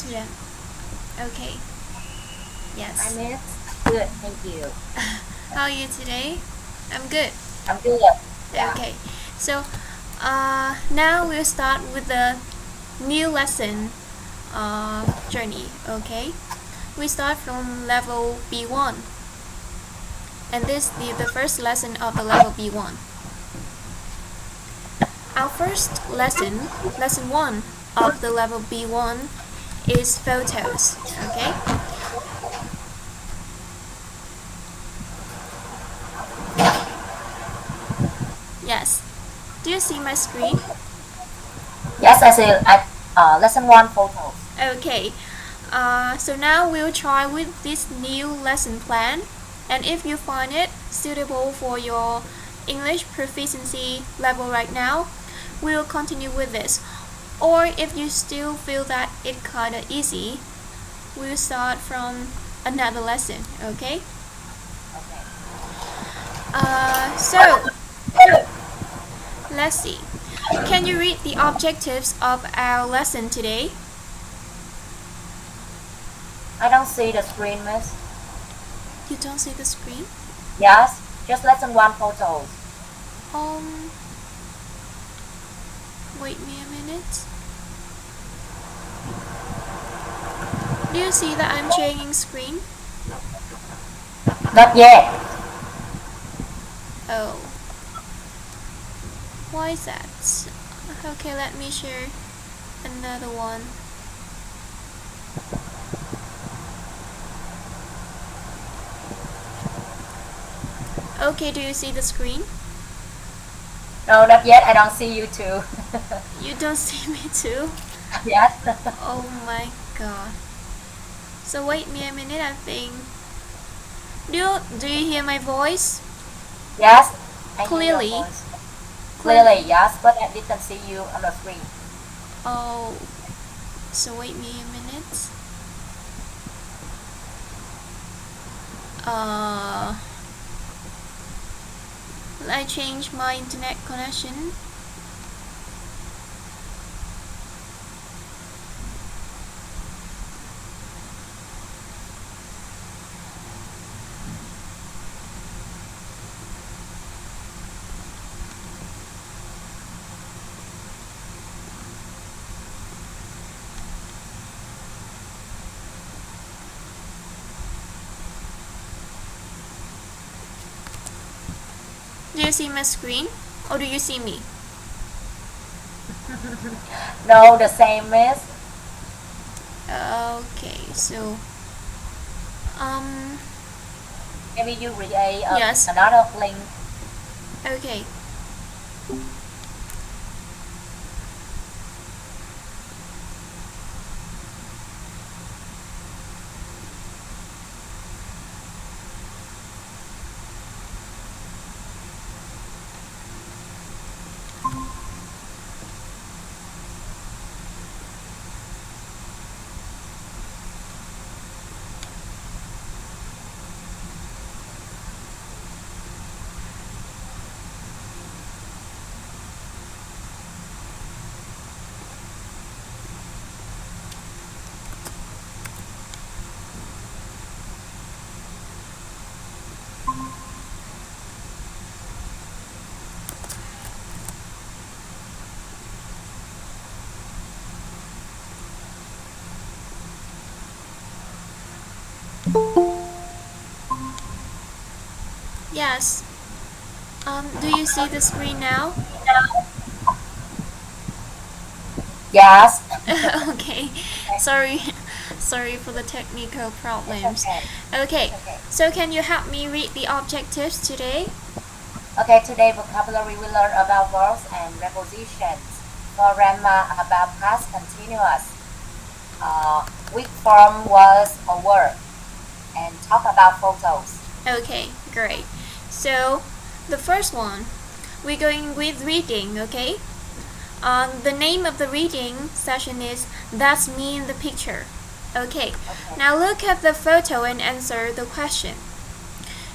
student. Okay. Yes. Hi, Miss. Good, thank you. How are you today? I'm good. I'm good. Yeah. Okay. So, now we'll start with the new lesson journey. Okay. We start from level B1, and this is the first lesson of the level B1. Our first lesson, lesson 1 of the level B1, is photos. Okay. Yes. Do you see my screen? Yes, I see. Lesson one photos. Okay. So now we'll try with this new lesson plan, and if you find it suitable for your English proficiency level right now, we'll continue with this. Or if you still feel that it kinda easy, we'll start from another lesson. Okay. Okay. So let's see. Can you read the objectives of our lesson today? I don't see the screen, Miss. You don't see the screen? Yes, just lesson one photos. Um, Wait me a minute. Do you see that I'm changing screen? Not yet. Oh. Why is that? Okay, let me share another one. Okay, do you see the screen? No, not yet. I don't see you too. You don't see me too? Yes. Oh my god. So wait me a minute, I think. Do you hear my voice? Yes. I hear your Clearly? voice. Clearly, yes, but I didn't see you on the screen. Oh. So wait me a minute. I change my internet connection. Do you see my screen? Or do you see me? No, the same, Miss. Okay, so Maybe you create yes. another link. Okay. Yes. Do you see the screen now? Yes. Okay. Sorry. Sorry for the technical problems. Okay. Okay. Okay. So can you help me read the objectives today? Okay, today vocabulary we learn about verbs and prepositions. For grammar about past continuous. Weak form was a word. And talk about photos. Okay, great. So the first one, we're going with reading, okay? The name of the reading session is That's Me in the Picture. Okay, now look at the photo and answer the question.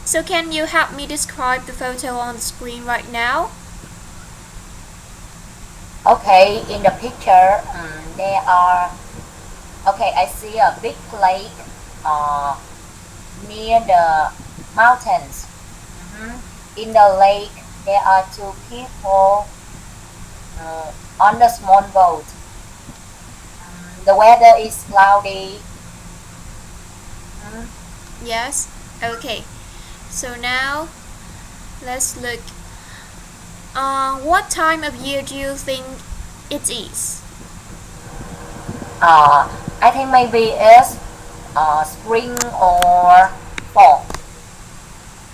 So can you help me describe the photo on the screen right now? Okay, in the picture, there are Okay, I see a big lake uh, near the mountains. Mhm. In the lake, there are two people on the small boat. The weather is cloudy. Mhm. Yes. Okay. So now let's look. What time of year do you think it is? I think maybe it's spring or fall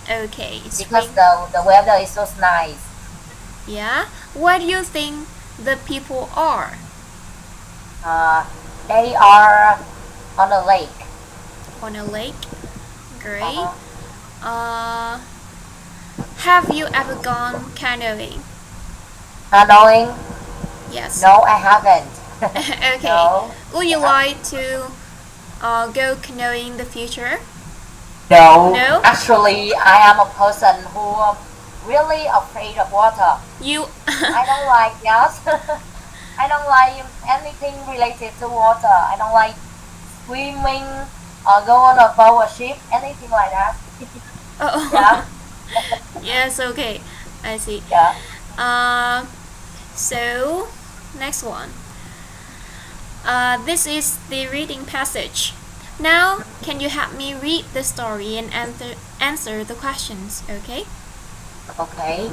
Okay, because spring. the weather is so nice. Yeah. Where do you think the people are? Uh, they are on a lake. On a lake. Great. Uh-huh. Uh, have you ever gone canoeing? Knowing? Yes. No, I haven't. Okay. No. Would you Yeah. like to go canoeing in the future? No. No? Actually, I am a person who really afraid of water. You. I don't like yes. I don't like anything related to water. I don't like swimming or go on a boat or ship, anything like that. Yeah, Oh. Yes, okay. I see. yeah. Uh, so, next one. This is the reading passage. Now, can you help me read the story and answer the questions, okay? Okay.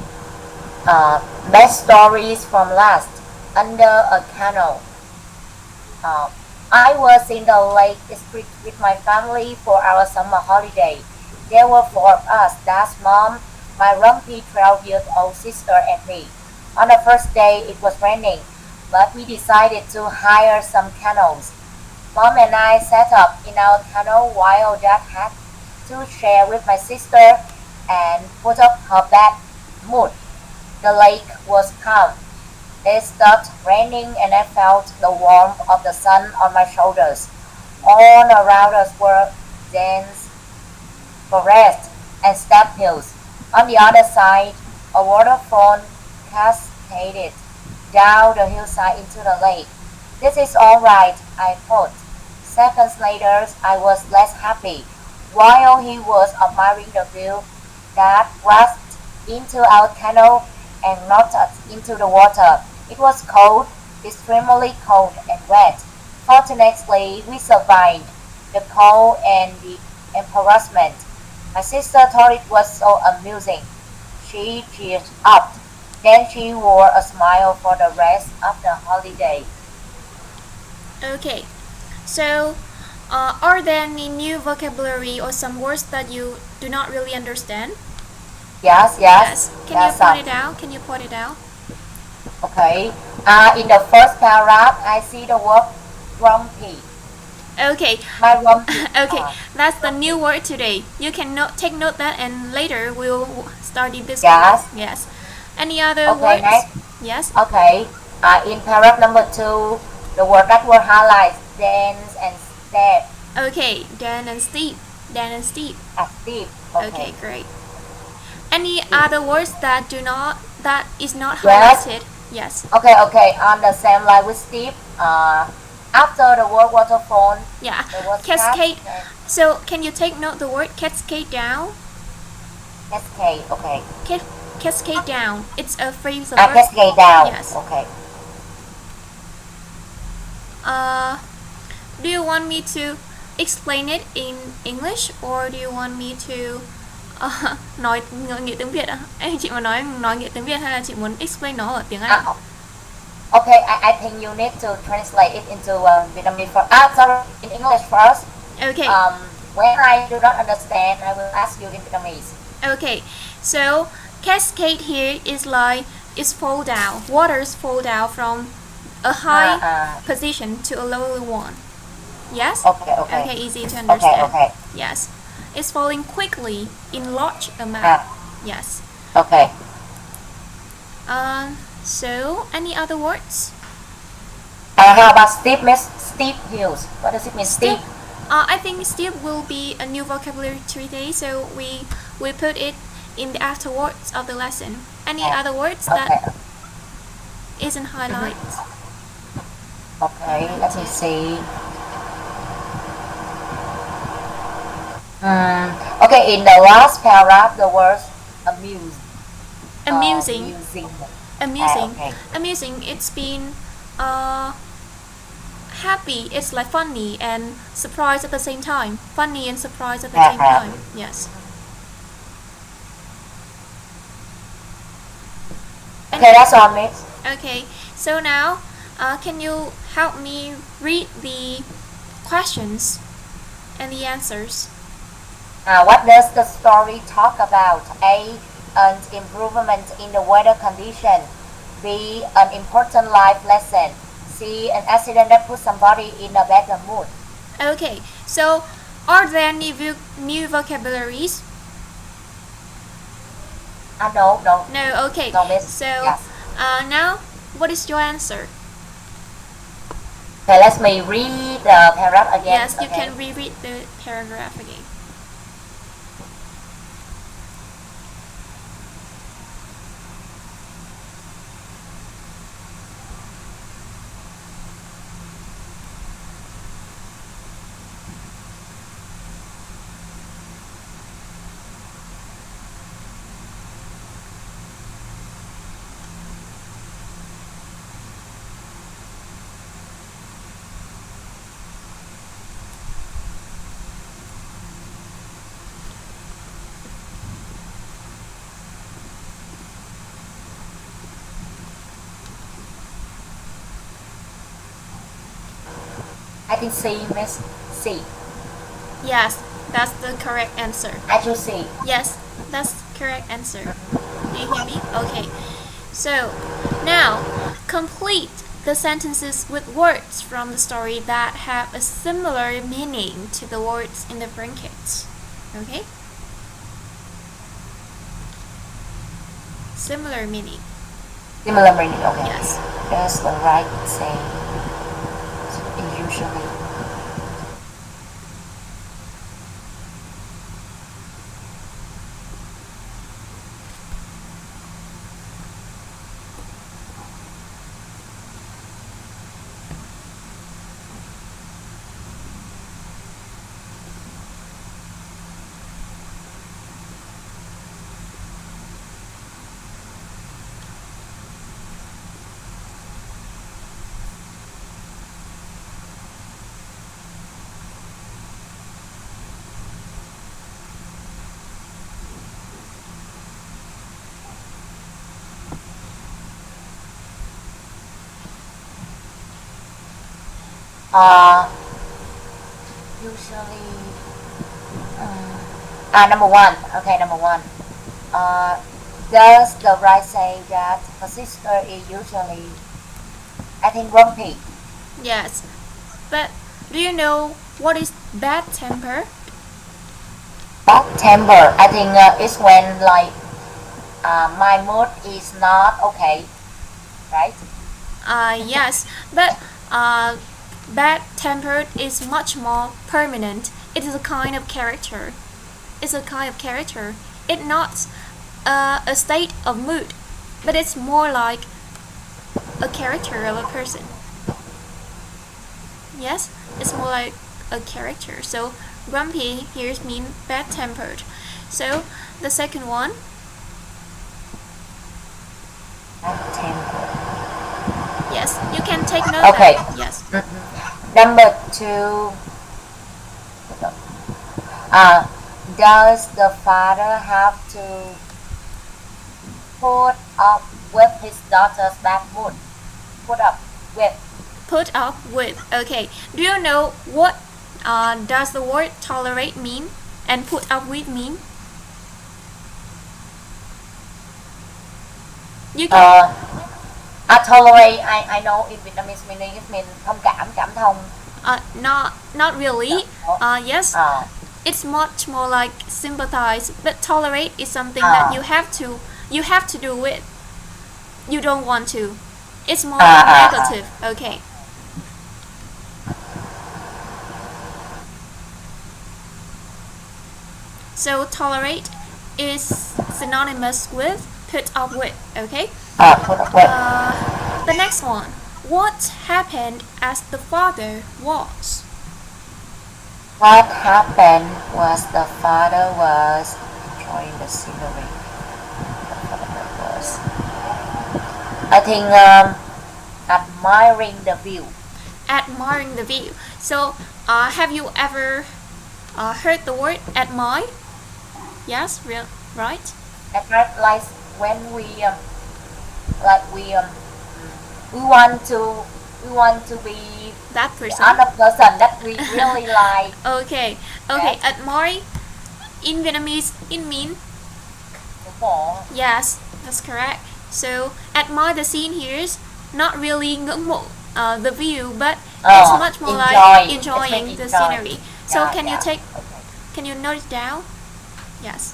Best stories from last under a canal. Uh, I was in the Lake District with my family for our summer holiday. There were four of us: Dad's mom, my grumpy 12-year-old sister, and me. On the first day, it was raining, but we decided to hire some canoes. Mom and I sat up in our canoe while Dad had to share with my sister and put up her bed mood. The lake was calm. It stopped raining and I felt the warmth of the sun on my shoulders. All around us were dense forests and steep hills. On the other side, a waterfall cascaded down the hillside into the lake. This is all right, I thought. Seconds later, I was less happy. While he was admiring the view, Dad rushed into our canoe and knocked us into the water. It was cold, extremely cold and wet. Fortunately, we survived the cold and the embarrassment. My sister thought it was so amusing. She cheered up. Then she wore a smile for the rest of the holiday. Okay. So, are there any new vocabulary or some words that you do not really understand? Yes, Yes. yes, Can you that's point it out? Can you point it out? okay. In the first paragraph, I see the word grumpy. Okay. My grumpy. Okay. That's the new Grumpy. word today. You can take note that, and later we'll study this one. Yes. Yes. Any other Okay, words? next. Yes. Okay. In paragraph number 2, the word that were highlighted, dance and step. Okay. Dan and Steve. Dan and Steve. Active. Okay. Okay. Great. Any other words that is not Yes. highlighted? Yes. Okay, okay. On the same line with Steve, after the word waterfall, Yeah. the word Cascade. cascade. So can you take note the word cascade down? Cascade, okay. Cascade down. It's a phrasal verb. Cascade down. Yes. Okay. Uh, do you want me to explain it in English or do you want me to nói nghĩa tiếng Việt à? Em chị mà nói nghĩa tiếng Việt hay là chị muốn explain nó ở tiếng Anh? Okay, I think you need to translate it into Vietnamese for sorry, in English first. Okay. When I do not understand, I will ask you in Vietnamese. Okay. So cascade here is like it's fall down. Waters fall down from a high position to a lower one. Yes? Okay, okay. Okay, easy to understand. Okay. Yes. It's falling quickly in large amount. Yes. Okay. So any other words? How about steep, miss? Steep hills. What does it mean, steep? I think steep will be a new vocabulary today, so we put it in the afterwards of the lesson. Any other words that isn't highlighted? Okay, let me see. Okay, in the last paragraph, the word amuse, Amusing. amusing. Amusing. Okay. Amusing. It's been uh happy. It's like funny and surprise at the same time. Funny and surprise at the same time. Yes. Okay, that's all, Miss. Okay. So now, can you help me read the questions and the answers? What does the story talk about? A. An improvement in the weather condition. B. An important life lesson. C. An accident that put somebody in a better mood. Okay. So, are there new vocabularies? No, no, No. Okay. no, Miss. So, Yes. now, what is your answer? Okay, let me read the paragraph again. Yes, you Okay. can reread the paragraph again. I think C, Miss. C. Yes, that's the correct answer. I choose C. Yes, that's correct answer. Do you hear me? Okay. So, now complete the sentences with words from the story that have a similar meaning to the words in the brackets. Okay? Similar meaning. Similar meaning. Okay. Yes. That's the right saying. Usually. Uh, Usually. Number one. Okay, number one. Uh, does the right say that her sister is usually, I think, grumpy? Yes. But do you know what is bad temper? Bad temper. I think it's when like my mood is not okay, right? Yes, but bad tempered is much more permanent. It is a kind of character. It's a kind of character. It's not a state of mood, but it's more like a character of a person. Yes, it's more like a character. So grumpy here means bad tempered. So the second one. Bad temper. Yes, you can take note. Okay. That. Yes. Number two. Does the father have to put up with his daughter's bad mood? Put up with. Put up with. Okay. Do you know what does the word tolerate mean and put up with mean? You can. Tolerate. I know in Vietnamese meaning it means thông cảm, cảm thông. Not really. Yes. It's much more like sympathize, but tolerate is something that you have to do with. You don't want to. It's more negative. Okay. So tolerate is synonymous with put up with. Okay. Put up with. The next one. What happened as the father was? What happened was the father was enjoying the scenery. The father was, I think, admiring the view. Admiring the view. So, have you ever heard the word admire? Yes, right? Admire, like when like we want to we want to be That the person. other person that we really like. Okay, Yes. admire in Vietnamese it means Đúng rồi. yes, that's correct. So admire the scene here is not really ngưỡng mộ the view, but it's much more like Enjoy. enjoying the Enjoy. scenery. So Yeah, yeah. Okay. can you note it down? Yes.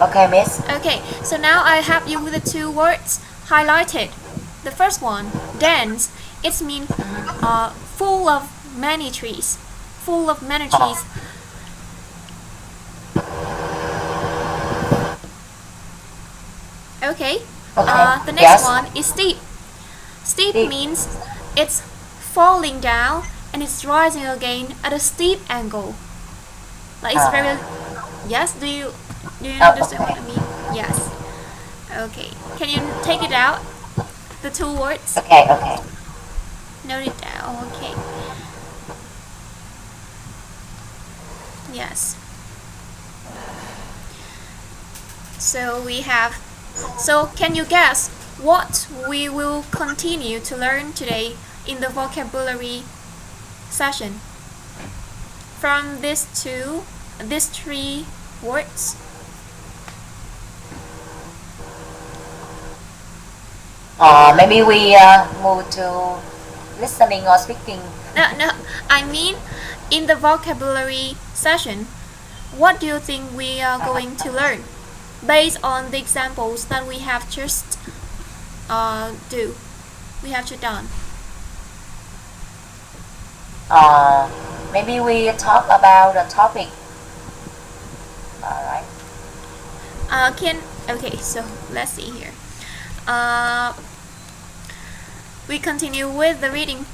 Okay, miss. Okay, so now I have you with the two words highlighted. The first one, dense. It means full of many trees. Full of many trees. Okay. Okay. The next Yes. one is steep. Steep Steep. means it's falling down and it's rising again at a steep angle. Like it's very. Yes. Do you understand what I mean? Yes. Okay. Can you take it out? The two words. Okay, okay. Note it down. Okay. Yes. So we have. So can you guess what we will continue to learn today in the vocabulary session? From these three words. Maybe we move to listening or speaking. No. I mean, in the vocabulary session, what do you think we are going to learn based on the examples that we have just we have just done? Maybe we talk about the topic. Alright. Okay, so let's see here. We continue with the reading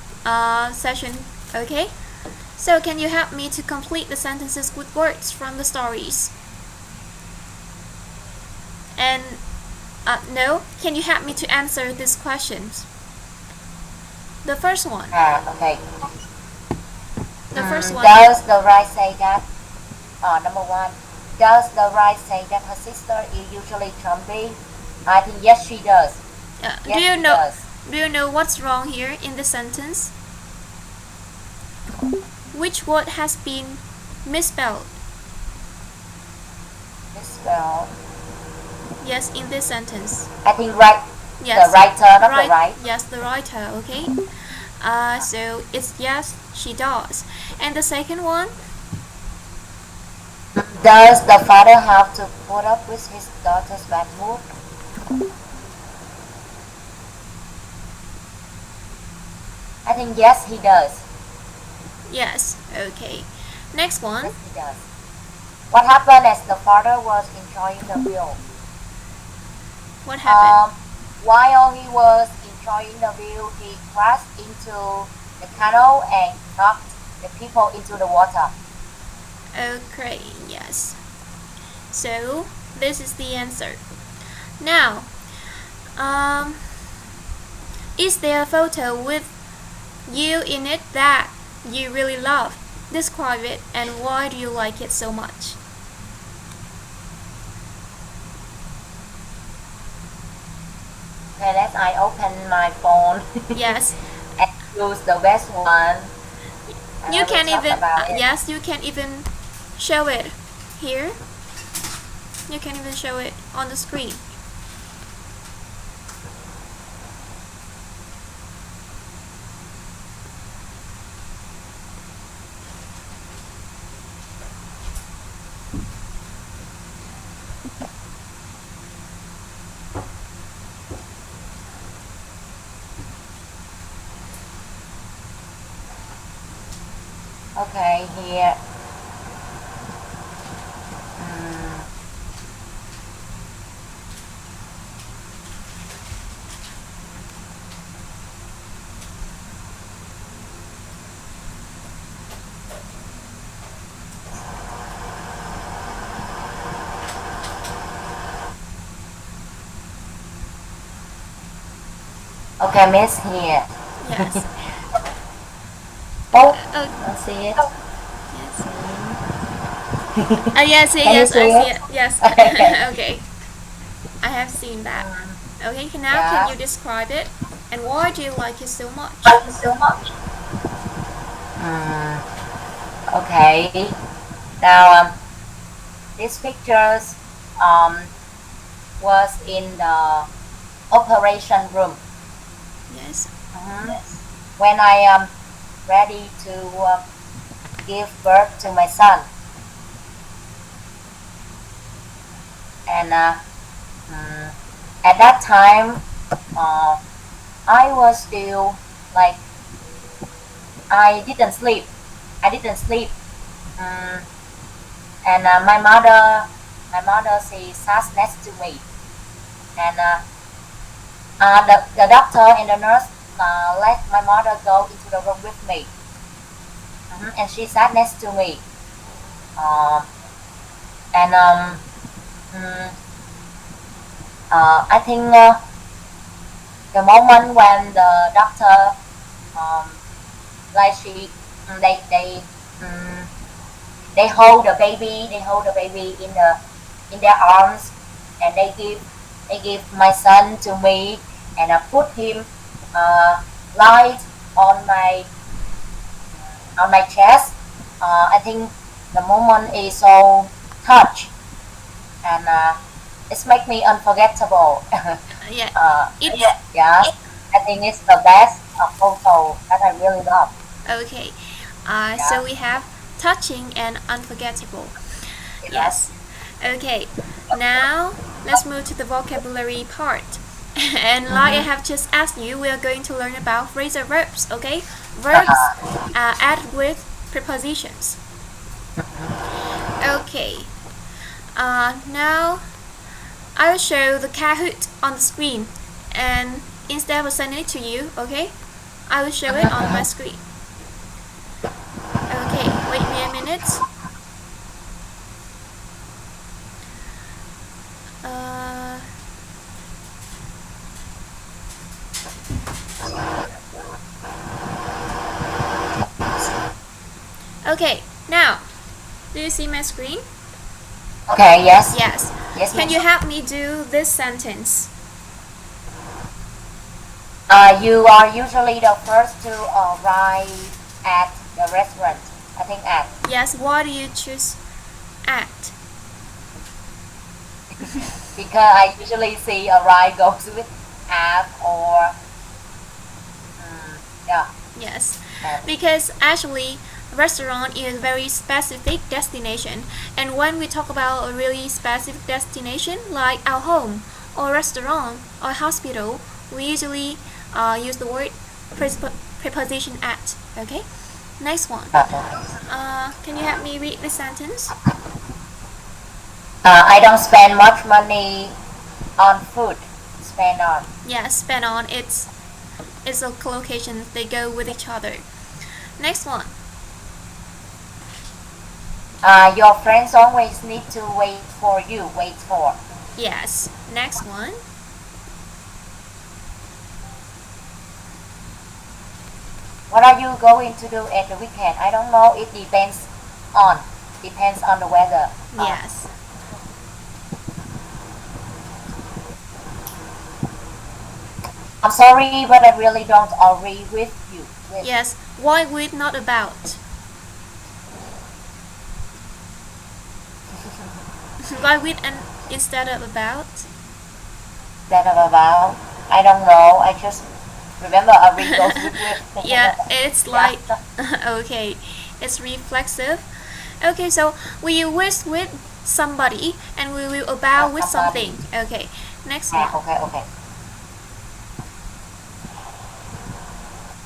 session. Okay, so can you help me to complete the sentences with words from the stories? And no, can you help me to answer these questions? The first one. Okay. The first one. Does the right say that? Number one. Does the right say that her sister is usually grumpy? I think yes, she does. Do Yes, you she know? does. Do you know what's wrong here in the sentence? Which word has been misspelled? Misspelled. Yes, in this sentence. I think right. Yes. The writer, not the right. Yes, the writer. Okay. So it's yes, she does. And the second one. Does the father have to put up with his daughter's bad mood? I think yes, he does. Yes. Okay. Next one. Yes, he does. What happened as the father was enjoying the view? What happened? While he was enjoying the view, he crashed into the canal and knocked the people into the water. Okay. Yes. So this is the answer. Now, is there a photo with you in it that you really love? Describe it and why do you like it so much? Okay, let's I open my phone. Yes. And choose the best one. You can even yes. you can even show it here. You can even show it on the screen. Okay, here. Okay, Miss here. Yes. Oh, Oh, I see it. yes. Can you Yes, I see see it? it. Yes. Okay. Okay. I have seen that. Okay, now can Yeah. you describe it? And why do you like it so much? Thank you so much. Mm, okay. Now, these pictures um, was in the operation room. Yes. Yes. When I am ready to give birth to my son, and mm, at that time, uh, I was still like I didn't sleep. I didn't sleep. Mm, and my mother, she sat next to me, and the doctor and the nurse let my mother go into the room with me. And she sat next to me. Um, and mm, I think the moment when the doctor um, like she um, they hold the baby in their arms, and they give my son to me, and I put him uh, light on my chest. I think the moment is so touch, and it's make me unforgettable. Yeah. It's Yeah, I think it's the best photo that I really love. okay. So Yeah. we have touching and unforgettable. Yes. Yes. Okay. Now let's move to the vocabulary part. And like I Mm-hmm. have just asked you, we are going to learn about phrasal verbs. Okay. Verbs added with prepositions. Okay. Now I will show the Kahoot on the screen, and instead of sending it to you, okay, I will show it on my screen. Okay, wait me a minute. Uh, okay, now, do you see my screen? Okay. Yes. Yes. Yes, Can miss. you help me do this sentence? You are usually the first to arrive at the restaurant. I think at Yes, why do you choose at? because I usually see arrive goes with at or yeah Yes, at. because actually, restaurant is a very specific destination, and when we talk about a really specific destination like our home or restaurant or hospital, we usually use the word preposition at. Okay, next one. Can you help me read the sentence? I don't spend much money on food. Spend on. Yes, spend on. It's a collocation. They go with each other. Next one. Your friends always need to wait for you. Wait for. Yes. Next one. What are you going to do at the weekend? I don't know. It depends on the weather. Yes. I'm sorry, but I really don't agree with you. Yes. Why with not about? Why with and instead of about? That about. I don't know. I just remember agree goes with. Yeah, it's Yeah. like okay, it's reflexive. Okay, so we wish with somebody and we will about with Somebody. something. Okay, next Yeah. one. Okay. Okay.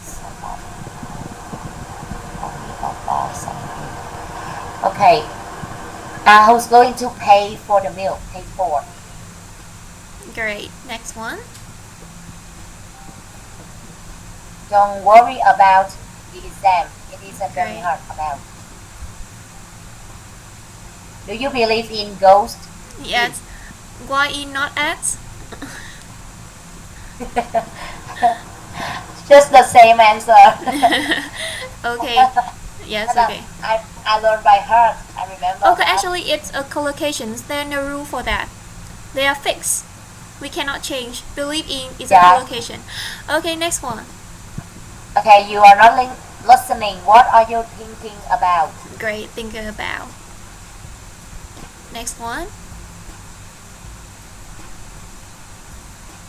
Somebody. About something. Okay. Who's going to pay for the meal? Pay for. Great. Next one. Don't worry about the exam. It isn't very Great. hard about. Do you believe in ghosts? Yes. Why in not at? Just the same answer. Okay. Yes, No, okay. I learned by heart. I remember Okay, that. actually it's a collocations. There's no rule for that. They are fixed. We cannot change. Believe in is a Yeah. collocation. Okay, next one. Okay, you are not listening. What are you thinking about? Great, thinking about. Next one.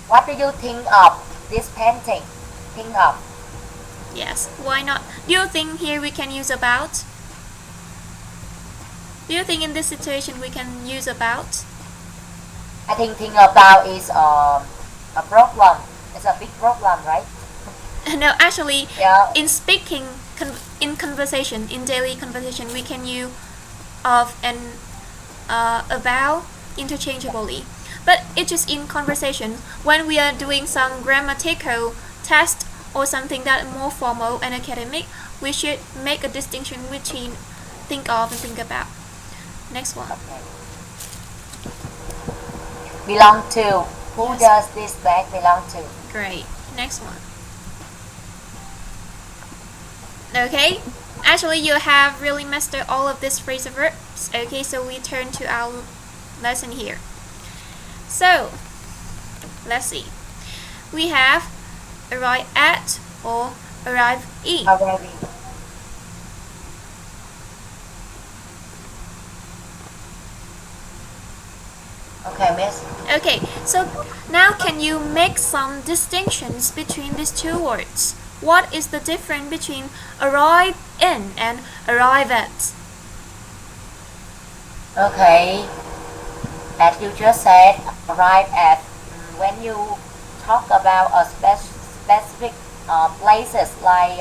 What do you think of this painting? Think of. Yes, why not? Do you think here we can use about? Do you think in this situation we can use about? I think about is a problem. It's a big problem, right? No, actually, Yeah. in speaking, in conversation, in daily conversation, we can use of and about interchangeably. But it's just in conversation. When we are doing some grammatical test or something that more formal and academic, we should make a distinction between think of and think about. Next one. Okay. Belong to. Who Yes. does this bag belong to? Great. Next one. Okay. Actually, you have really mastered all of these phrasal verbs. Okay, so we turn to our lesson here. So, let's see. We have arrive at or arrive in. Already. Okay, miss. Okay, so now can you make some distinctions between these two words? What is the difference between arrive in and arrive at? Okay. As you just said, arrive at. When you talk about a specific places like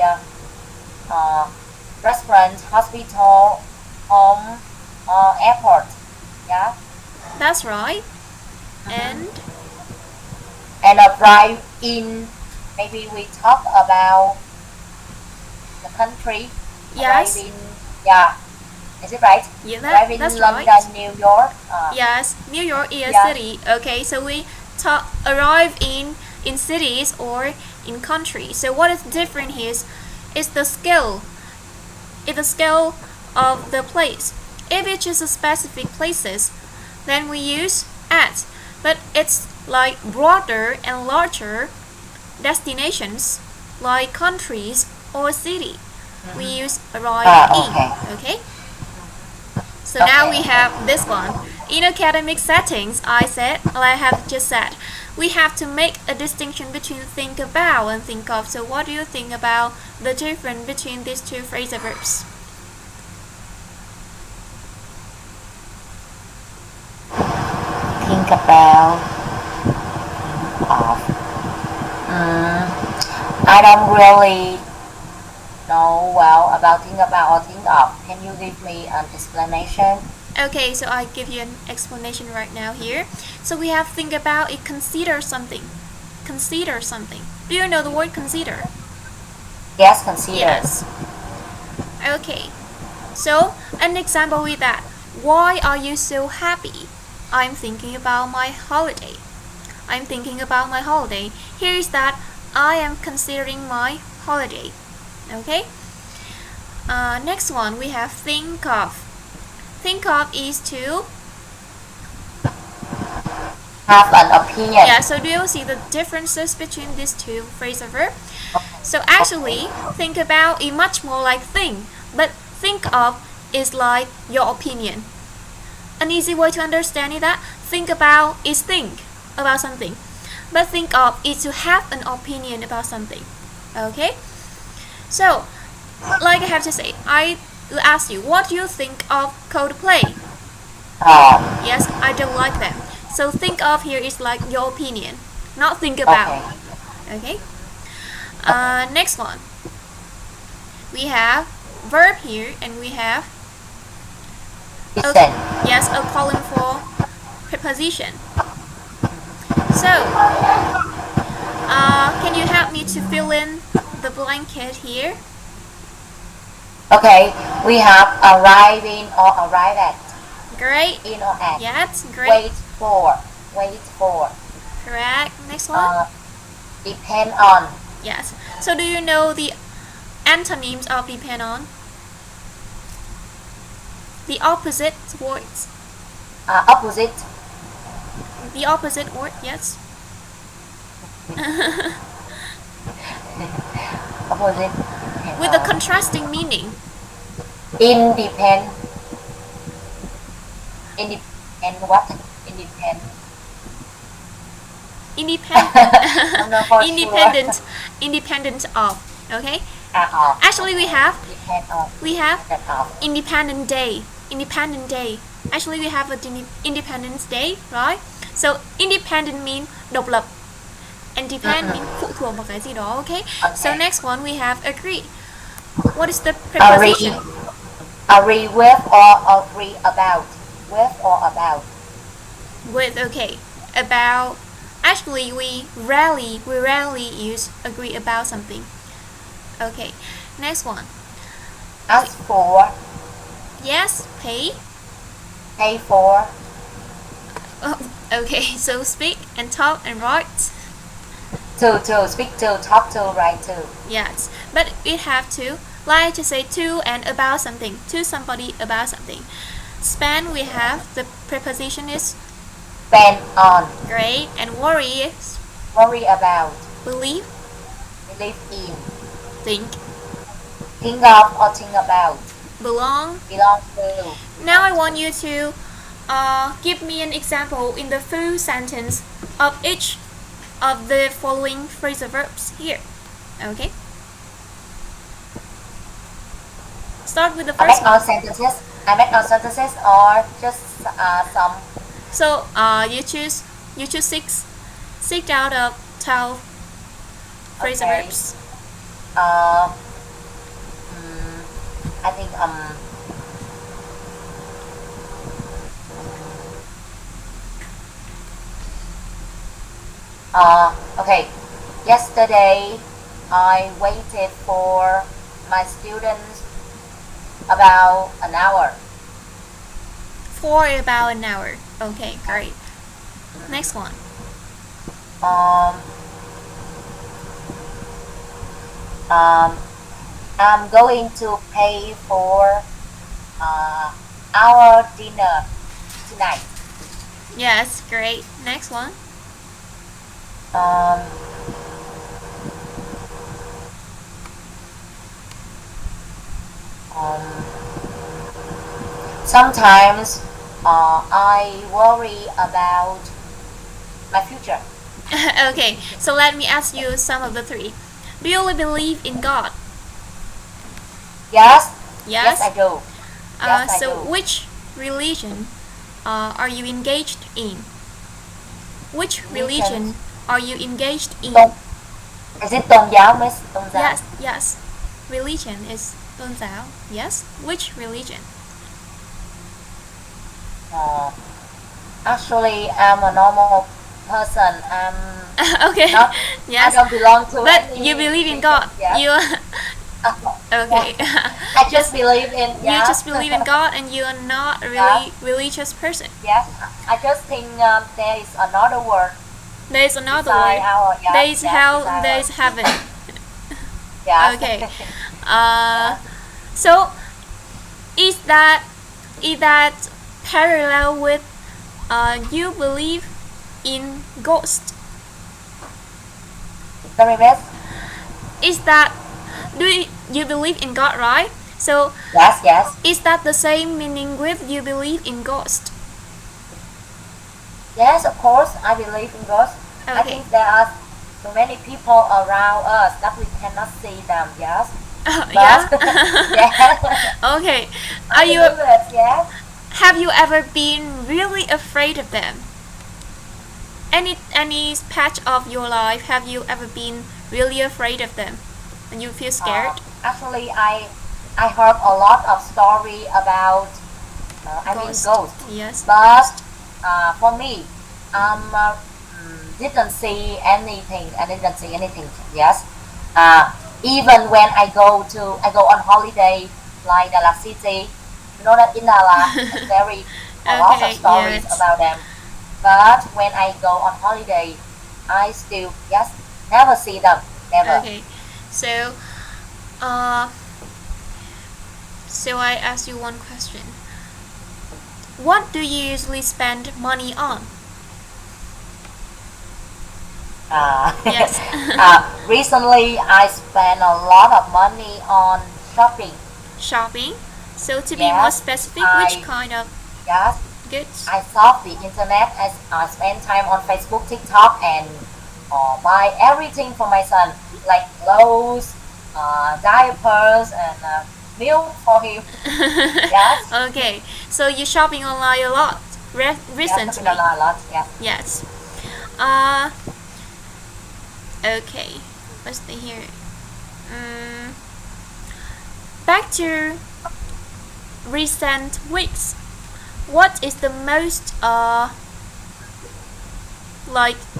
restaurant, hospital, home, airport. Yeah. That's right. And And arrive in. Maybe we talk about the country. Arrive yes, in. Yeah. Is it right? yeah, Arrive in that's London, right. New York. Yes, New York is a Yeah. city. Okay, so we talk arrive in cities or in countries. So what is different here is the scale. Is the scale of the place. If it's just a specific places, then we use at. But it's like broader and larger destinations like countries or city. We use arrive in. Okay. Okay. So now we have this one. In academic settings, I have just said, we have to make a distinction between think about and think of. So what do you think about the difference between these two phrasal verbs? Think about. Of. I don't really know well about think about or think of. Can you give me an explanation? Okay, so I give you an explanation right now here. So we have think about it, consider something. Consider something. Do you know the word consider? Yes, consider. Yes. Okay. So an example with that. Why are you so happy? I'm thinking about my holiday. I'm thinking about my holiday. Here is that I am considering my holiday. Okay. Next one we have think of. Think of is to Have an opinion. yeah. So do you see the differences between these two phrasal verbs? So actually, think about is much more like think, but think of is like your opinion. An easy way to understand is that think about is think about something, but think of is to have an opinion about something. Okay? So, like I have to say, I will ask you, what do you think of Coldplay? Yes, I don't like them. So think of here is like your opinion, not think about. Okay. Okay? Next one. We have verb here and we have Listen. yes, a column for preposition. So, can you help me to fill in the blanket here? Okay. We have arriving or arrive at. Great. In or at. Yes, great. Wait for. Wait for. Correct. Next one. Depend on. Yes. So do you know the antonyms of depend on? The opposite words. Opposite. The opposite word, yes. Opposite. With a contrasting meaning. Independ. Independ what? Independ. I'm not for Independent. sure. Independent of. Okay. Of. Actually, we have Depend of. Of. Independent Day. Independent Day. Actually, we have a Independence Day, right? So independent mean độc lập, and depend mean phụ thuộc vào cái gì đó. Okay. So next one we have agree. What is the preposition? Agree with or agree about. With or about. With. Okay. About. Actually, we rarely use agree about something. Okay. Next one. Ask for. Yes. Pay. Pay for. Oh, okay. So speak and talk and write. To speak to, talk to, write to. Yes, but it have to like to say to and about something, to somebody about something. Spend we have the preposition is Spend on. great, and worry is Worry about. believe, Believe in. think, Think of or think about. belong. Belong to. Now I want you to give me an example in the full sentence of each of the following phrasal verbs here. Okay. Start with the I first make all one. sentences. I make all sentences or just some. So you choose six out of 12 phrasal Okay. verbs. I think okay. Yesterday I waited for my students about an hour. For about an hour. Okay, great. Next one. Um, I'm going to pay for our dinner tonight. Yes, great. Next one. Um, um, Sometimes I worry about my future. Okay, so let me ask you some of the three. Do you believe in God? Yes. Yes. Yes, I do. Yes, I So do. which religion are you engaged in? Which religion are you engaged in? Is it tôn giáo, Miss? Tôn giáo. Yes, yes. Religion is tôn giáo. Yes. Which religion? Actually, I'm a normal person. Okay. Not, Yes. I don't belong to But any you believe in God. Yes. You. Okay. I just believe in. You Yeah. just believe in God, and you are not a really religious person. Yes, I just think there is another word. There is another beside way. our, yes, There is yes, hell. beside There our- is heaven. Yes. Okay. So is that parallel with you believe in ghost? Sorry, Miss. Is that you believe in God, right? So Yes, yes. is that the same meaning with you believe in ghost? Yes, of course, I believe in ghosts. I Okay. think there are so many people around us that we cannot see them, yes? Yeah. Yes. Okay. I Are you? believe it, yes. Have you ever been really afraid of them? Any patch of your life have you ever been really afraid of them and you feel scared? Actually, I heard a lot of story about ghosts. Yes. But for me, didn't see anything. I didn't see anything. Yes. Even when I go on holiday, like Dalat City, you know that in Dalat, there's a lot of Okay, stories yes. about them. But when I go on holiday, I still yes, Never see them. Never. Okay, so uh, so I ask you one question. What do you usually spend money on? Uh, Yes. recently, I spent a lot of money on shopping. Shopping. So to be more Yes, specific, which I kind of yes goods? I surf the internet. I spend time on Facebook, TikTok, and buy everything for my son, like clothes, diapers, and milk for him. Yes, Okay, so you're shopping online a lot yes, shopping recently. online a lot. Yes. Yes. Uh, okay. Let's see here. Mm, back to recent weeks. What is the most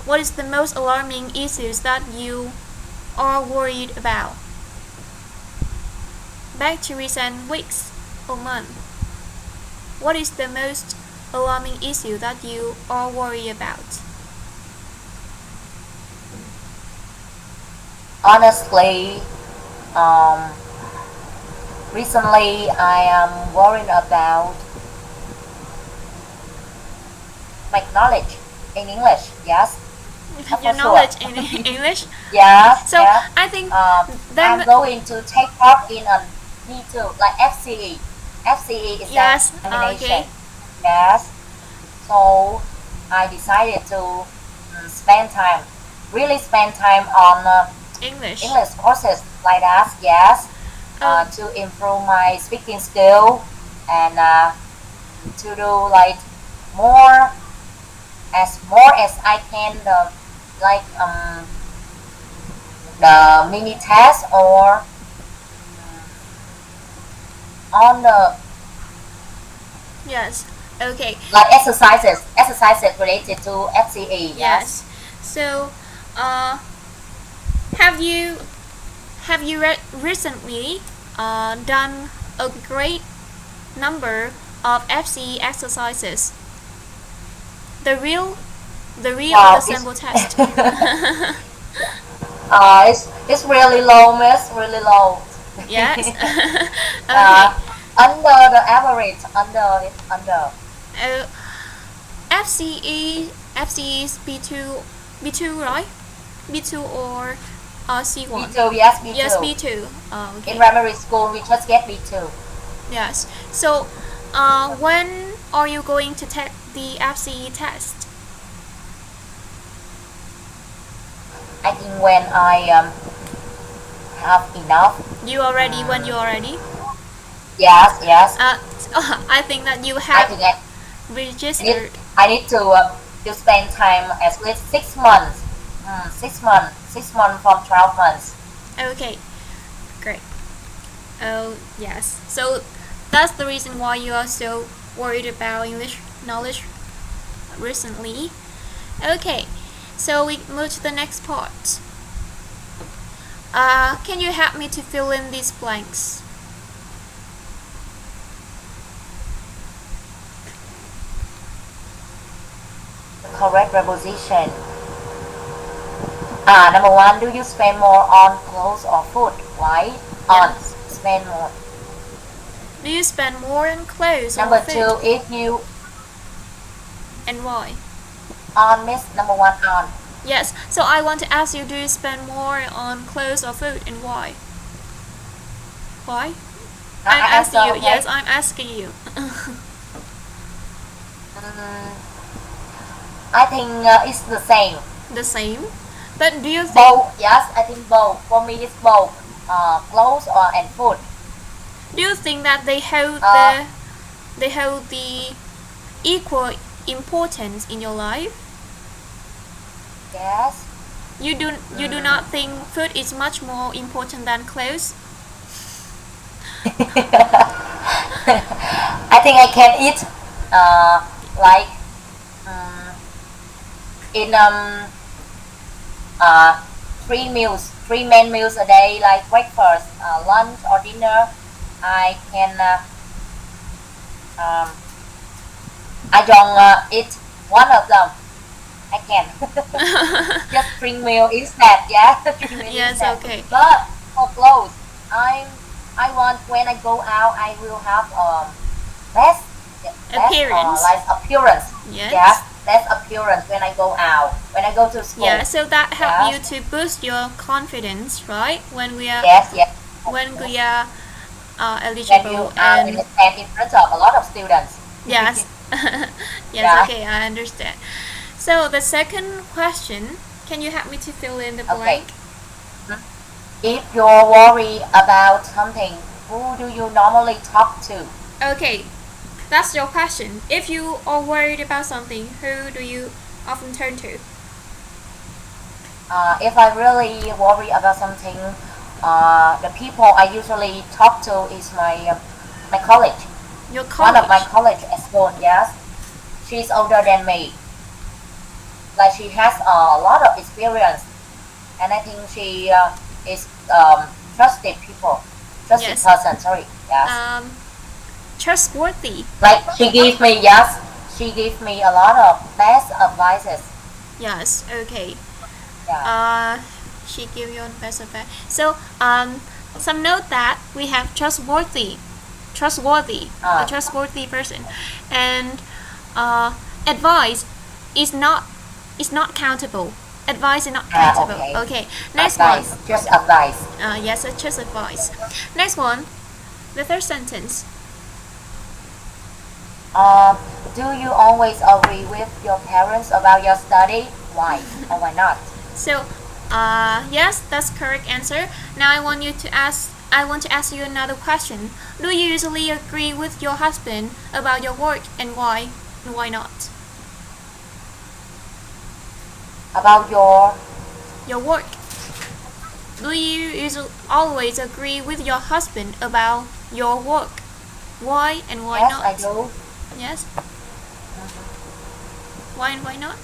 what is the most alarming issues that you are worried about? Back to recent weeks or month. What is the most alarming issue that you are worried about? Honestly, um, recently I am worried about my knowledge in English. Yes, Your for sure. knowledge in English. Yes, So yes. I think I'm then going to take part in a B2, like FCE. FCE yes. examination. Okay. Yes. So I decided to spend time, really spend time on English. English courses like that. Yes. Oh, To improve my speaking skill and to do like more more as I can like the mini test or on the yes. Okay. like exercises related to FCE. Yes. Yes. So, uh, have you recently done a great number of FCE exercises? The real or the Wow, sample test? it's really low, miss, really low. Yes. Okay. uh, under the average, under it's under. Uh, FCE is B2 right? B2 or C1? B2, yes, B2. Yes, B2. In Okay. primary school, we just get B2. Yes. So, when are you going to take the FCE test? I think when I have enough. You are ready when you are ready? Yes, yes. Uh, I think that you I have think registered. I need to spend time at least 6 months. 6 months. 6 months from 12 months. Okay, great. Oh, yes. So that's the reason why you are so worried about English knowledge recently. Okay, so we move to the next part. Can you help me to fill in these blanks? Correct preposition. Number one, do you spend more on clothes or food? Why? On Yes. spend more. Do you spend more on clothes Number or food? two, if you And why? on miss number one on. Yes, so I want to ask you, do you spend more on clothes or food and why? Why? I'm I asking answer, you. okay? Yes, I'm asking you. Mm, I think it's the same. The same. But do you think Both. Yes, I think both. For me, it's both. Clothes or and food. that Uh, they hold the equal importance in your life? yes. You do not think food is much more important than clothes? I think I can eat like um, in uh, three main meals a day, like breakfast, lunch, or dinner. I can um, I don't eat one of them. I can just drink milk instead. Yeah, drink milk Yes, instead. okay. But for clothes, I'm I want when I go out, I will have less Appearance. like appearance. Yes. Yes, less appearance when I go out. When I go to Yeah, school. so that help Yes, you to boost your confidence, right? yes, yes. When we are When you eligible are in and a stand in front of a lot of students. yes. Yes, Yeah. okay, I understand. So the second question, can you help me to fill in the Okay. blank? Mhm. If you're worried about something, who do you normally talk to? Okay, that's your question. If you are worried about something, who do you often turn to? If I really worry about something, the people I usually talk to is my college. Your One of my college. college at school. Yes, she's older than me. Like she has a lot of experience, and I think she is trusted people, trusted Yes. person. Sorry. Yes. Um, trustworthy. Like she gives me yes, she gives me a lot of best advices. Yes. Okay. Yeah. Uh, she give you the best advice. So some note that we have a Uh, trustworthy person, and advice is not countable. Advice is not countable. okay. Okay. Next one. Advice, just advice. Yes, it's just advice. Next one. The third sentence. Um, do you always agree with your parents about your study? Why or why not? So, yes, that's correct answer. Now I want to ask you another question. Do you usually agree with your husband about your work and why? And why not? About your Your work. Do you usually always agree with your husband about your work? Why and why yes, not? I do. Yes. Why and why not?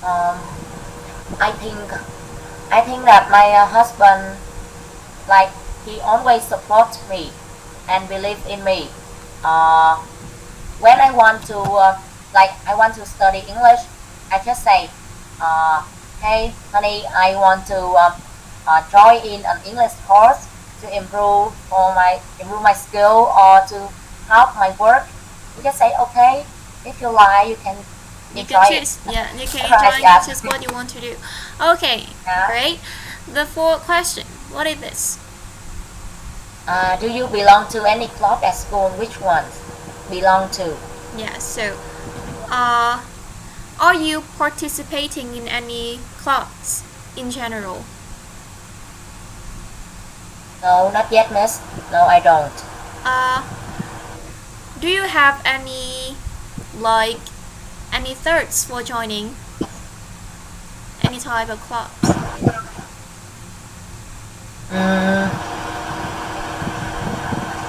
Um, I think I think that my husband, like he always supports me and believe in me. Uh, when I want to like I want to study English, I just say, hey honey, I want to join in an English course to improve my skill or to help my work. You just say okay, if you like, you can You can enjoy it. choose. Yeah, you can Right, enjoy yeah. and choose what you want to do. Okay, Yeah. great. The fourth question. What is this? Do you belong to any club at school? Which ones belong to? Yeah. So, uh, are you participating in any clubs in general? No, not yet, miss. No, I don't. Uh, do you have like any thirds for joining any type of clubs? Mm,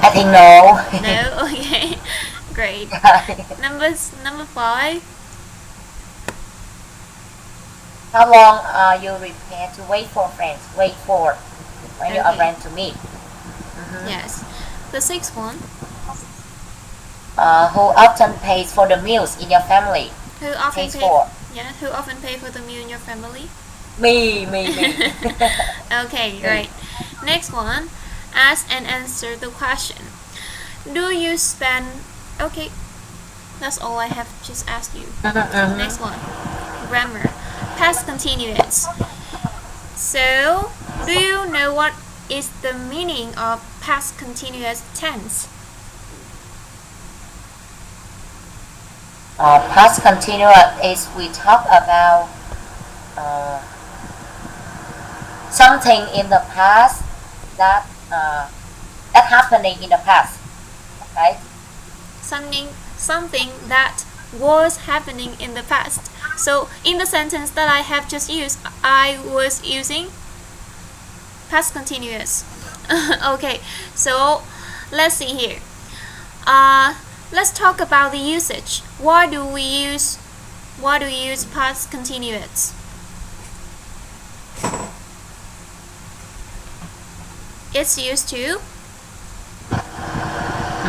I think no. No. Okay. Great. Number five. How long are you prepared to wait for friends? Wait for when you are Okay. friends to meet. Yes. The sixth one. Who often pays for the meals in your family? Who often Pays pay? for Yeah. Who often pay for the meal in your family? me. Okay, great. Next one. Ask and answer the question. Do you spend? Okay, that's all I have just asked you. Next one. Grammar. Past continuous. So, do you know what is the meaning of past continuous tense? Past continuous is we talk about uh, something in the past that that happening in the past, right? Something that was happening in the past. So in the sentence that I have just used, I was using past continuous. Okay, so let's see here. Let's talk about the usage. Why do we use past continuous? It's used to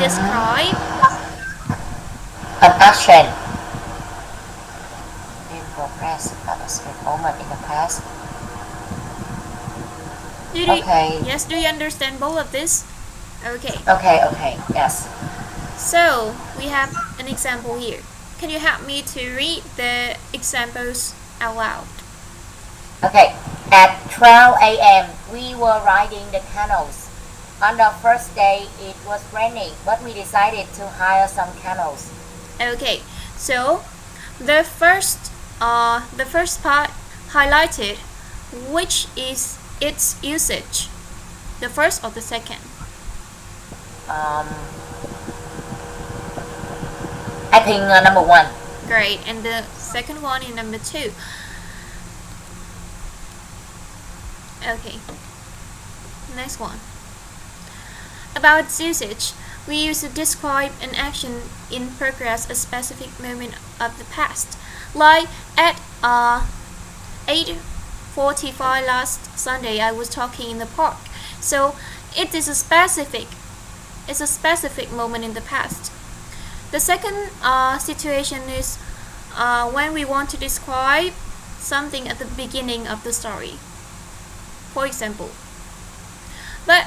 describe An action. express about a sweet moment in the past. Okay. Yes, do you understand both of this? Okay. Okay, yes. So, we have an example here. Can you help me to read the examples out loud? Okay, at 12 a.m. we were riding the canals. On the first day it was raining, but we decided to hire some canals. Okay, so the first part highlighted, which is its usage, the first or the second? I think number one. Great, and the second one is number two. Okay, next one. About its usage, we use to describe an action in progress, a specific moment of the past. Like at 8:45 last Sunday, I was talking in the park. So it is a specific moment in the past. The second situation is when we want to describe something at the beginning of the story. For example, but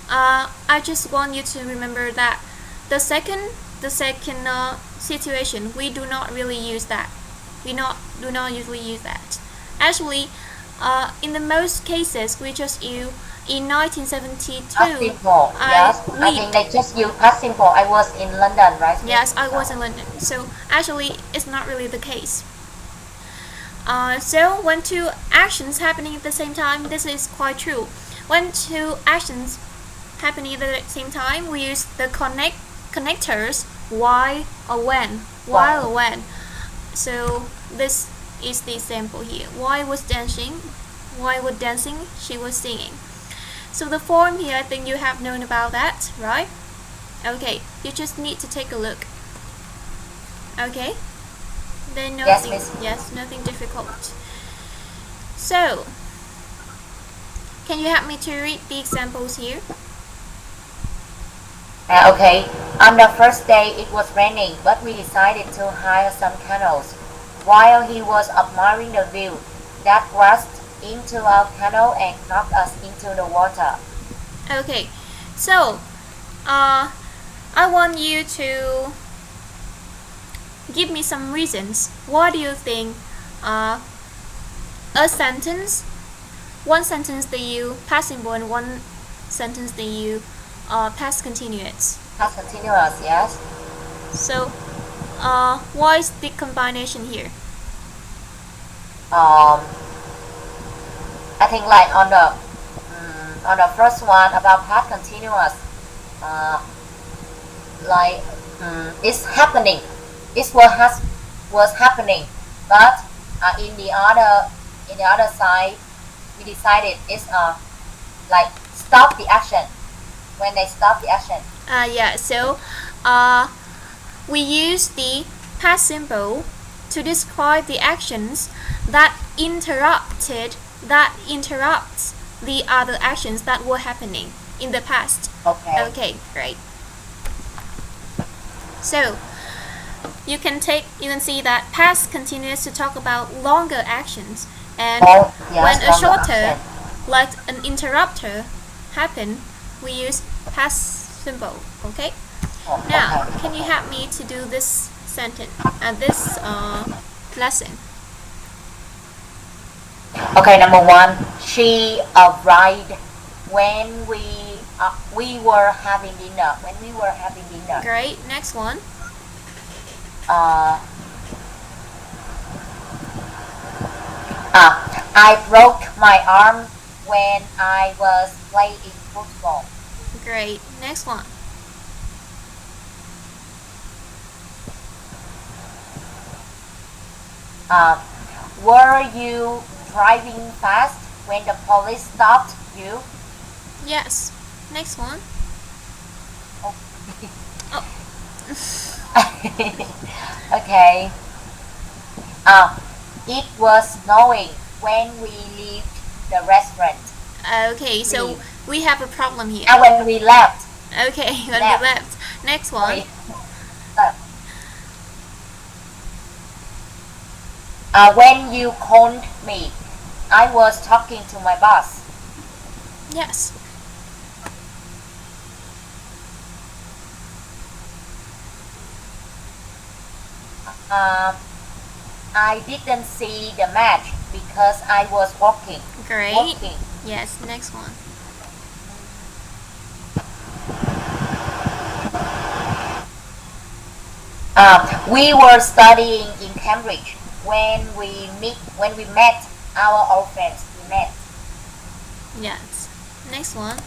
I just want you to remember that the second situation, we do not really use that. We do not usually use that. Actually, in the most cases, we just use in 1972. Past simple, yes. I think they just use past simple. I was in London, right? Yes, I was in London. So actually, it's not really the case. So when two actions happening at the same time, this is quite true. When two actions happening at the same time, we use the connectors why or when. Why or when. So this is the example here. Why was dancing? Why was dancing? She was singing. So the form here, I think you have known about that, right? Okay, you just need to take a look. Okay? Then nothing, yes, nothing difficult. So, can you help me to read the examples here? Okay, on the first day it was raining, but we decided to hire some canoes. While he was admiring the view, that crashed into our canoe and knocked us into the water. Okay, so I want you to give me some reasons. What do you think a sentence, one sentence that you past simple and one sentence that you past continuous? Past continuous, yes. So what is the combination here? I think like on the first one about past continuous, it's happening. It's what was happening, but in the other side, we decided it's like stop the action. When they stop the action. Yeah. So we use the past simple to describe the actions that interrupts the other actions that were happening in the past. Okay. Okay, great. So you can see that past continues to talk about longer actions, and when a shorter, like an interrupter, happen, we use past simple. Okay. Now, can you help me to do this sentence and this lesson? Okay, number one, she arrived when we were having dinner. When we were having dinner. Great. Next one. I broke my arm when I was playing football. Great. Next one. Were you driving fast when the police stopped you? Yes. Next one. Oh. Oh. Okay. It was snowing when we left the restaurant. Okay, so we have a problem here. When we left. Okay, when we left. Next one. When you called me, I was talking to my boss. Yes. Uh, I didn't see the match because I was working. Great. Working. Yes, next one. We were studying in Cambridge when we met our old friends. We met. Yes. Next one.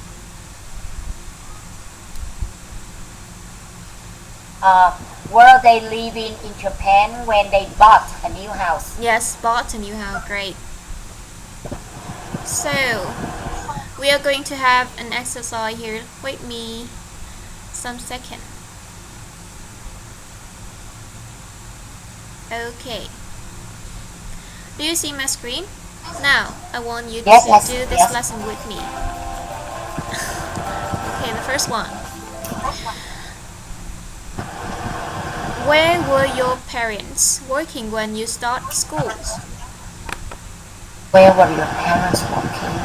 Were they living in Japan when they bought a new house? Yes, bought a new house. Great. So, we are going to have an exercise here. Wait me some second. Okay. Do you see my screen? Now, I want you to do this lesson with me. Okay, the first one. Where were your parents working when you start schools? Where were your parents working?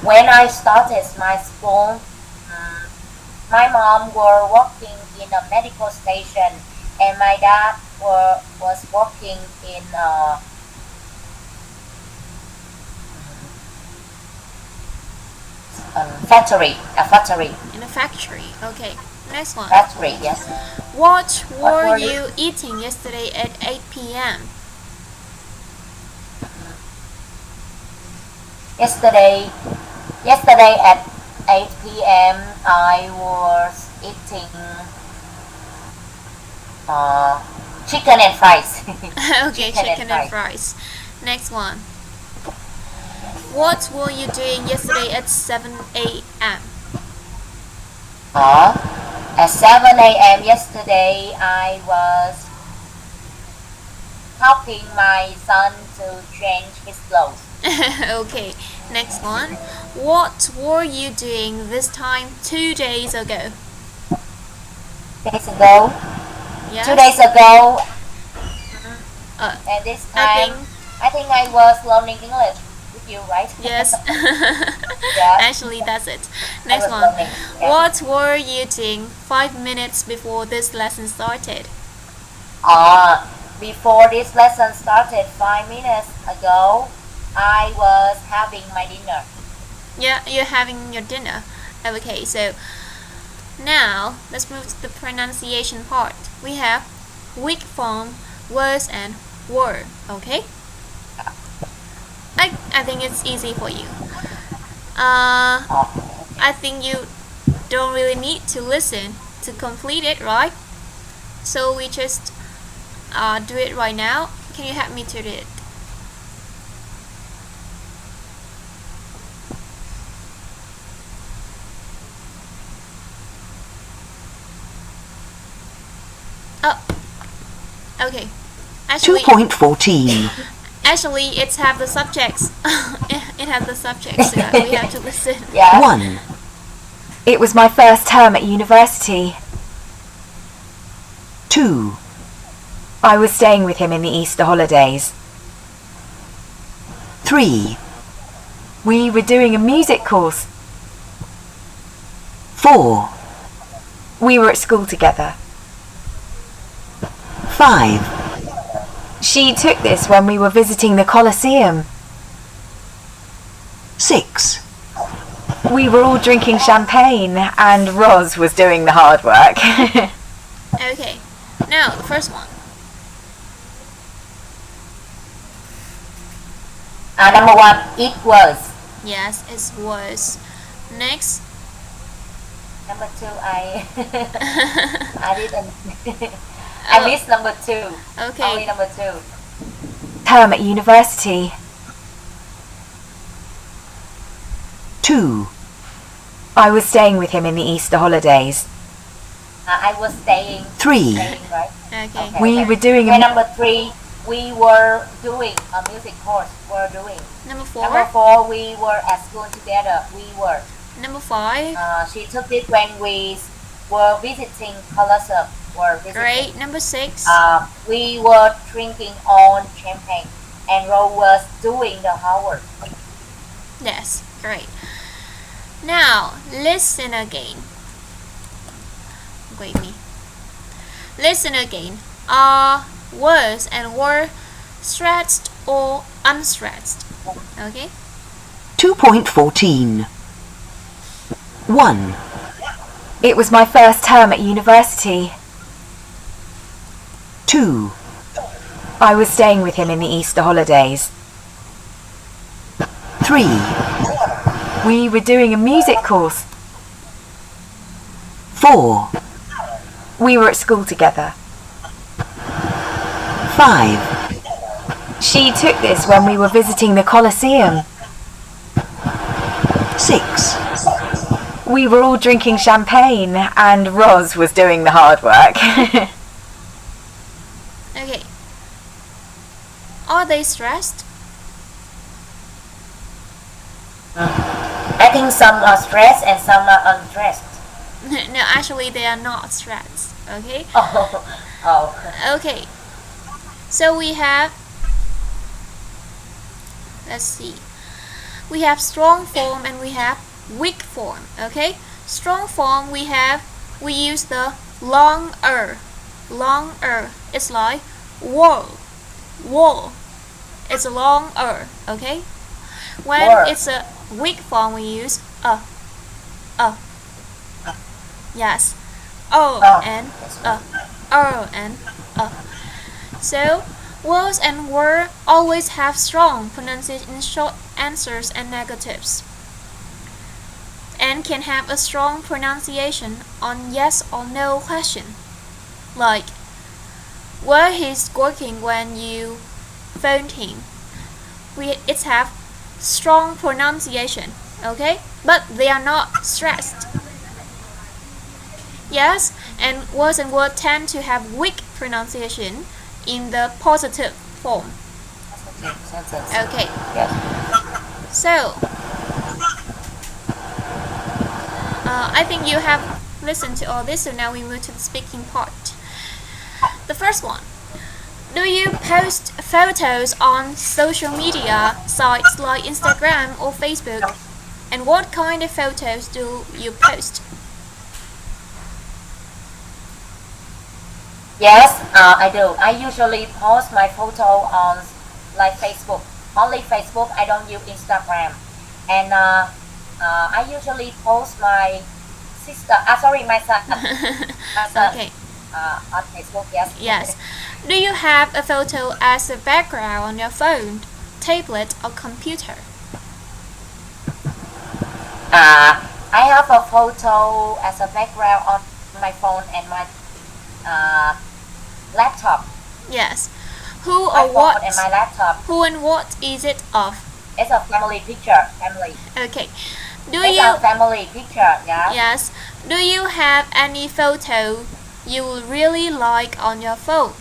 When I started my school, my mom were working in a medical station, and my dad was working in a factory. A factory. In a factory. Okay. Next one. Factory. Yes. What were you eating yesterday at 8 p.m.? Yesterday at 8 p.m. I was eating chicken and fries. Okay, chicken and fries. Next one. What were you doing yesterday at 7 a.m.? At 7 a.m. yesterday, I was helping my son to change his clothes. Okay, next one. What were you doing this time 2 days ago? Days ago? Yes? 2 days ago. And this time, I think I was learning English with you, right? Yes. Yeah. Actually, that's it. Next one. What were you doing 5 minutes before this lesson started? Before this lesson started 5 minutes ago, I was having my dinner. Yeah, you're having your dinner. Okay, so now let's move to the pronunciation part. We have weak form, was, and were. Okay? I think it's easy for you. I think you don't really need to listen to complete it, right? So we just do it right now. Can you help me to do it? Oh, okay. Actually, 2.14. Actually, it's have the subjects. It has the subjects. So we have to listen. Yeah. 1. It was my first term at university. 2. I was staying with him in the Easter holidays. 3. We were doing a music course. 4. We were at school together. 5. She took this when we were visiting the Colosseum. 6. We were all drinking champagne and Roz was doing the hard work. Okay. Now the first one. Number 1, it was. Yes, it was. Next. Number 2, I didn't. I missed number 2. Okay. Only number 2. Term at university. 2. I was staying with him in the Easter holidays. I was staying. 3. Right? Okay. We were doing And number 3, we were doing a music course. We're doing. Number 4. Number 4, we were at school together. We were. Number 5. She took it when we were visiting Colosseum. Great. Number 6. We were drinking on champagne, and Rose was doing the homework. Yes, great. Now, listen again. Wait me. Listen again. Are was and were stretched or unstretched? Okay. 2.14. 1, It was my first term at university. 2, I was staying with him in the Easter holidays. 3, We were doing a music course. 4, We were at school together. 5, She took this when we were visiting the Colosseum. 6, We were all drinking champagne and Roz was doing the hard work. Okay. Are they stressed? I think some are stressed and some are unstressed. No, actually they are not stressed. Okay. Oh. Okay. So we have, let's see. We have strong form and we have weak form. Okay. Strong form we use the long er. Long er. It's like wall. Wall. It's a long er. Okay. When Word. it's a weak form we use yes. And and. So words and word always have strong pronunciation in short answers and negatives, and can have a strong pronunciation on yes or no question. Like, where he's working when you phoned him. It's have strong pronunciation, okay? But they are not stressed. Yes, and words tend to have weak pronunciation in the positive form. Sentence. Okay, Yes. so I think you have listened to all this, so now we move to the speaking part. The first one. Do you post photos on social media sites like Instagram or Facebook? And what kind of photos do you post? Yes, I do. I usually post my photo on like Facebook. Only Facebook. I don't use Instagram. And I usually post my my son. My son. Okay. On Facebook. Yes. Yes. Do you have a photo as a background on your phone, tablet, or computer? I have a photo as a background on my phone and my laptop. Yes. Who My or phone what? and my laptop. Who and what is it of? It's a family picture. Family. Okay. Do It's you? a family picture. Yeah. Yes. Do you have any photo you really like on your phone?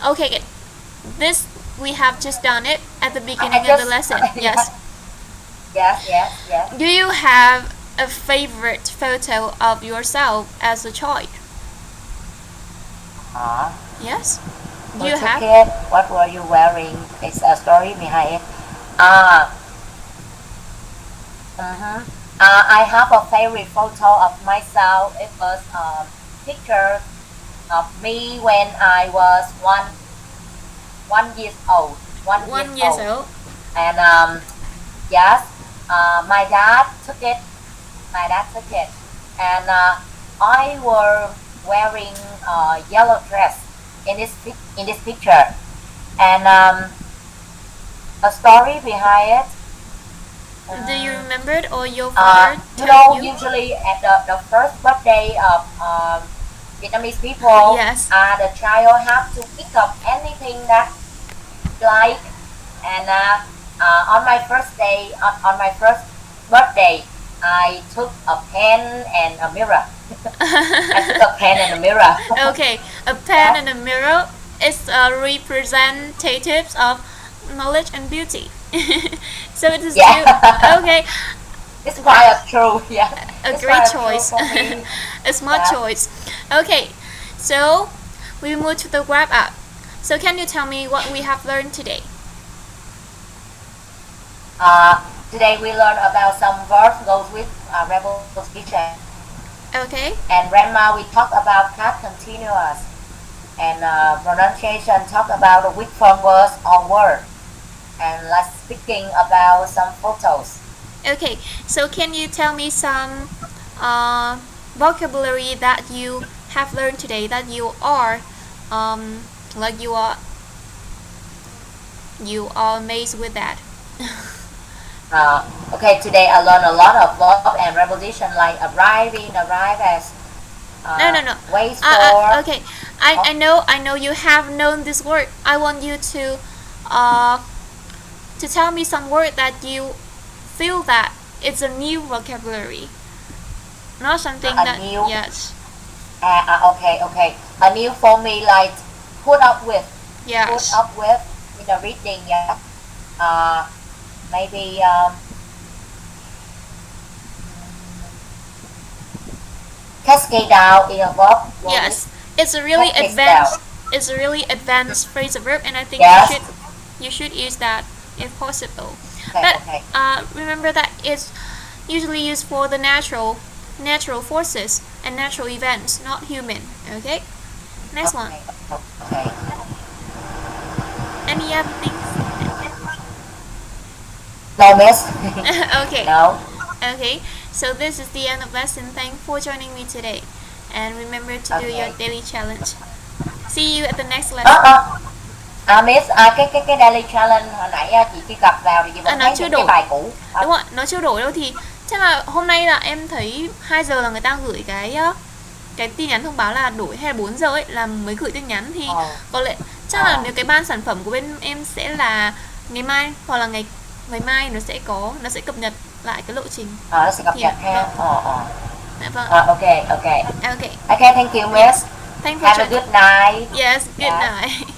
Okay, good. This we have just done it at the beginning of the lesson. Yes. Yes. Do you have a favorite photo of yourself as a child? Yes. Do you have? Kid, what were you wearing? It's a story behind it. I have a favorite photo of myself. It was picture of me when I was one years old. 1 year old. And yes, my dad took it. And I were wearing a yellow dress in this picture. And a story behind it. Do you remember it, or your father You told know, you? usually at the first birthday of Vietnamese people, Yes. the child have to pick up anything that like. And on my first day, on my first birthday, I took a pen and a mirror. I took a pen and a mirror. Okay, a pen and a mirror is representatives of knowledge and beauty. So it is Yeah. okay. It's quite a true, yeah. A It's great quite true choice. for me. A smart Yeah. choice. Okay, so we move to the wrap up. So can you tell me what we have learned today? Today we learned about some verbs goes with preposition. Okay. And grammar we talk about past continuous. And pronunciation talk about the weak form words or word. And let's speaking about some photos. Okay, so can you tell me some vocabulary that you have learned today that you are like you are amazed with that? Okay, today I learned a lot of verb and preposition like arriving, arrive as. No. Wait for. Okay, I know you have known this word. I want you to tell me some word that you feel that it's a new vocabulary, not something A that new- yes, Okay. A new for me like put up with. yes, Put up with in the reading, yeah. Maybe cascade down in a verb. yes. It's a really Cascade advanced. down. It's a really advanced phrasal verb, and I think Yes. you should use that if possible. Okay, But okay. remember that it's usually used for the natural forces and natural events, not human. Okay. Next one. Okay. Any other things? No, miss. Okay. No. Okay. So this is the end of lesson. Thanks for joining me today, and remember to do your Okay. daily challenge. See you at the next lesson. Miss, cái daily challenge hồi nãy chị truy cập vào thì chị vẫn Nó thấy chưa những cái đủ. bài cũ. Đúng rồi, nó chưa đổi đâu thì chắc là hôm nay là em thấy 2 giờ là người ta gửi cái tin nhắn thông báo là đổi, hay là 4 giờ ấy là mới gửi tin nhắn thì có lẽ chắc là nếu cái ban sản phẩm của bên em sẽ là ngày mai hoặc là ngày mai nó sẽ cập nhật lại cái lộ trình. Nó sẽ cập nhật ha. Dạ vâng. Okay. Okay. Okay, thank you, miss. Thank you for Have a good night. Yes, good Yeah. night.